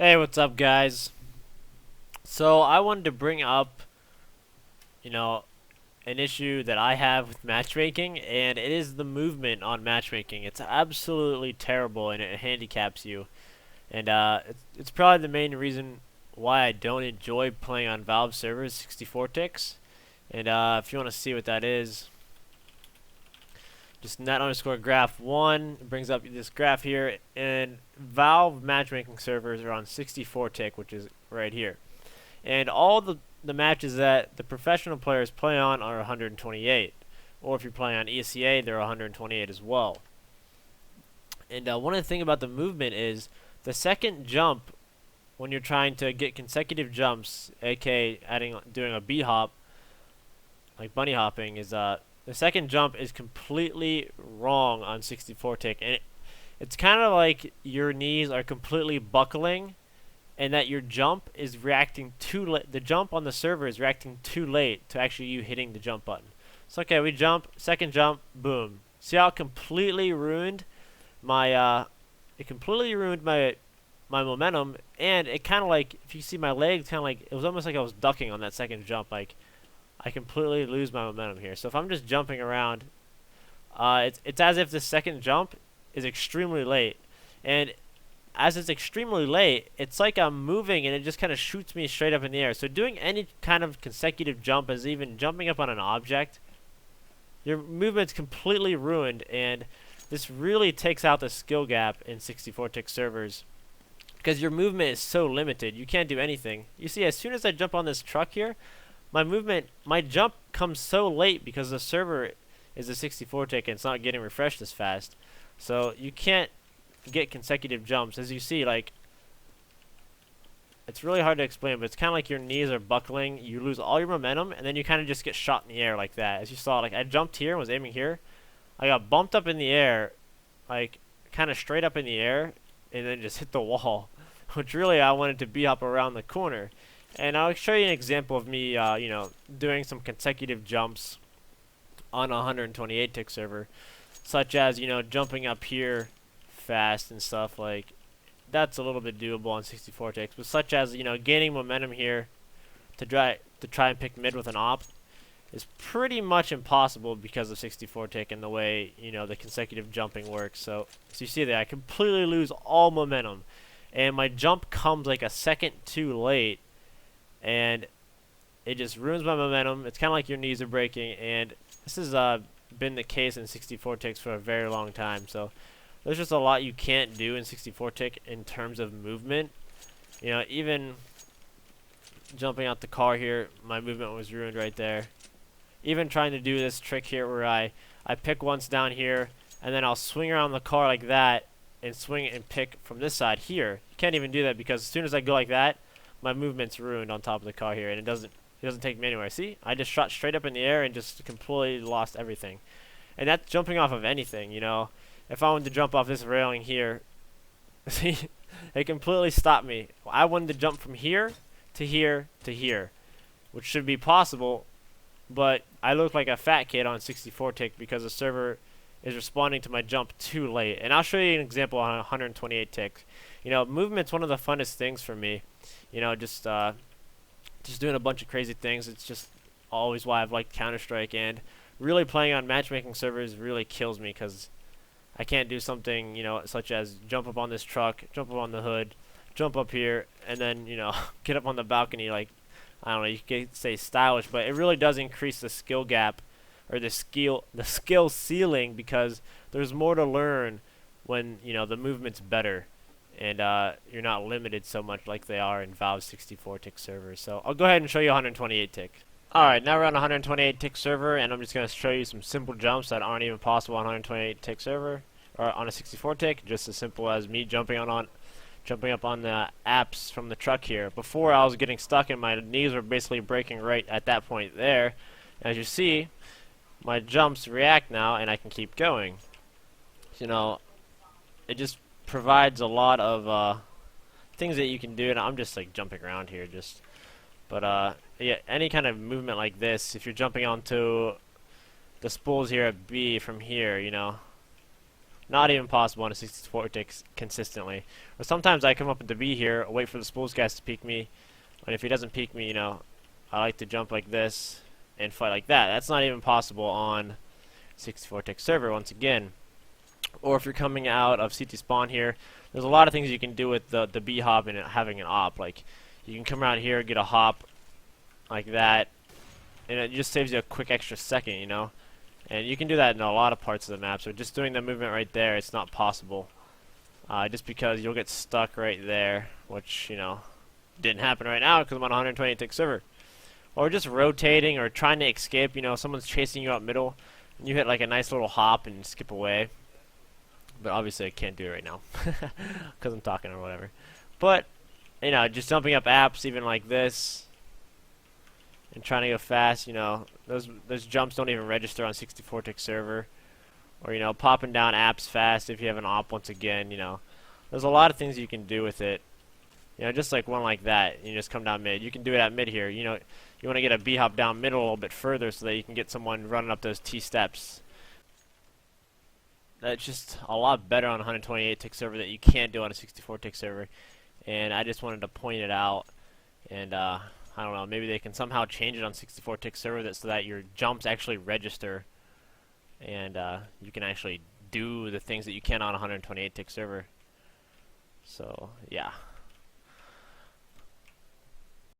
Hey, what's up, guys? So I wanted to bring up, you know, an issue that I have with matchmaking, and it is the movement on matchmaking. It's absolutely terrible, and it handicaps you. And it's probably the main reason why I don't enjoy playing on Valve servers, 64 ticks. And if you want to see what that is, just net underscore graph one brings up this graph here, and Valve matchmaking servers are on 64 tick, which is right here. And all the matches that the professional players play on are 128. Or if you're playing on ECA, they're 128 as well. And one of the things about the movement is the second jump when you're trying to get consecutive jumps, aka doing a B hop, like bunny hopping, is the second jump is completely wrong on 64 tick, and it's kind of like your knees are completely buckling and that your jump is reacting too late. The jump on the server is reacting too late to actually you hitting the jump button. So okay, we jump, second jump, boom. See how it completely ruined my my momentum, and it kind of like, if you see my legs, kind of like, it was almost like I was ducking on that second jump. Like I completely lose my momentum here. So if I'm just jumping around, it's as if the second jump is extremely late, and as it's extremely late, it's like I'm moving and it just kind of shoots me straight up in the air. So doing any kind of consecutive jump, as even jumping up on an object, your movement's completely ruined, and this really takes out the skill gap in 64 tick servers because your movement is so limited. You can't do anything. You see, as soon as I jump on this truck here, my jump comes so late because the server is a 64 tick and it's not getting refreshed as fast. So you can't get consecutive jumps. As you see, like, it's really hard to explain, but it's kind of like your knees are buckling. You lose all your momentum, and then you kind of just get shot in the air like that. As you saw, like, I jumped here and was aiming here. I got bumped up in the air, like, kind of straight up in the air, and then just hit the wall, which really I wanted to B-hop around the corner. And I'll show you an example of me, doing some consecutive jumps on a 128 tick server, such as, jumping up here fast and stuff. Like, that's a little bit doable on 64 ticks, but such as, gaining momentum here to try and pick mid with an op is pretty much impossible because of 64 tick and the way, the consecutive jumping works. So as you see there, I completely lose all momentum, and my jump comes like a second too late, and it just ruins my momentum. It's kind of like your knees are breaking, and this has been the case in 64 ticks for a very long time. So there's just a lot you can't do in 64 tick in terms of movement. Even jumping out the car here, my movement was ruined right there. Even trying to do this trick here where I pick once down here, and then I'll swing around the car like that and swing and pick from this side here. You can't even do that because as soon as I go like that, my movement's ruined on top of the car here, and it doesn't take me anywhere. See? I just shot straight up in the air and just completely lost everything. And that's jumping off of anything, If I wanted to jump off this railing here, see, it completely stopped me. I wanted to jump from here to here to here, which should be possible, but I look like a fat kid on 64 tick because the server is responding to my jump too late. And I'll show you an example on 128 tick. Movement's one of the funnest things for me. Just doing a bunch of crazy things. It's just always why I've liked Counter-Strike, and really playing on matchmaking servers really kills me because I can't do something, such as jump up on this truck, jump up on the hood, jump up here, and then, get up on the balcony. Like, I don't know, you could say stylish, but it really does increase the skill gap, or the skill ceiling, because there's more to learn when, the movement's better, and you're not limited so much like they are in Valve's 64 tick servers. So I'll go ahead and show you 128 tick. Alright, now we're on a 128 tick server, and I'm just going to show you some simple jumps that aren't even possible on 128 tick server, or on a 64 tick, just as simple as me jumping up on the apps from the truck here. Before, I was getting stuck and my knees were basically breaking right at that point there. As you see, my jumps react now, and I can keep going. It just provides a lot of things that you can do, and I'm just like jumping around here, but yeah, any kind of movement like this, if you're jumping onto the spools here at B from here, Not even possible on a 64 tick consistently. Or sometimes I come up into B here, wait for the spools guys to peek me, and if he doesn't peek me, you know, I like to jump like this and fight like that. That's not even possible on 64 tick server once again. Or if you're coming out of CT spawn here, there's a lot of things you can do with the B hop and having an op. Like you can come around here, get a hop like that, and it just saves you a quick extra second, you know. And you can do that in a lot of parts of the map. So just doing the movement right there, it's not possible. Just because you'll get stuck right there, which, you know, didn't happen right now because I'm on a 120 tick server. Or just rotating or trying to escape, you know, someone's chasing you up middle, and you hit like a nice little hop and skip away. But obviously I can't do it right now because I'm talking or whatever. But, you know, just jumping up apps even like this and trying to go fast, you know, those jumps don't even register on 64 tick server. Or, you know, popping down apps fast if you have an op once again, you know. There's a lot of things you can do with it. You know, just like one like that, you just come down mid. You can do it at mid here. You know, you want to get a B hop down middle a little bit further so that you can get someone running up those T steps. That's just a lot better on a 128 tick server that you can't do on a 64 tick server. And I just wanted to point it out. And I don't know, maybe they can somehow change it on 64 tick server so that your jumps actually register. And you can actually do the things that you can on a 128 tick server. So, yeah.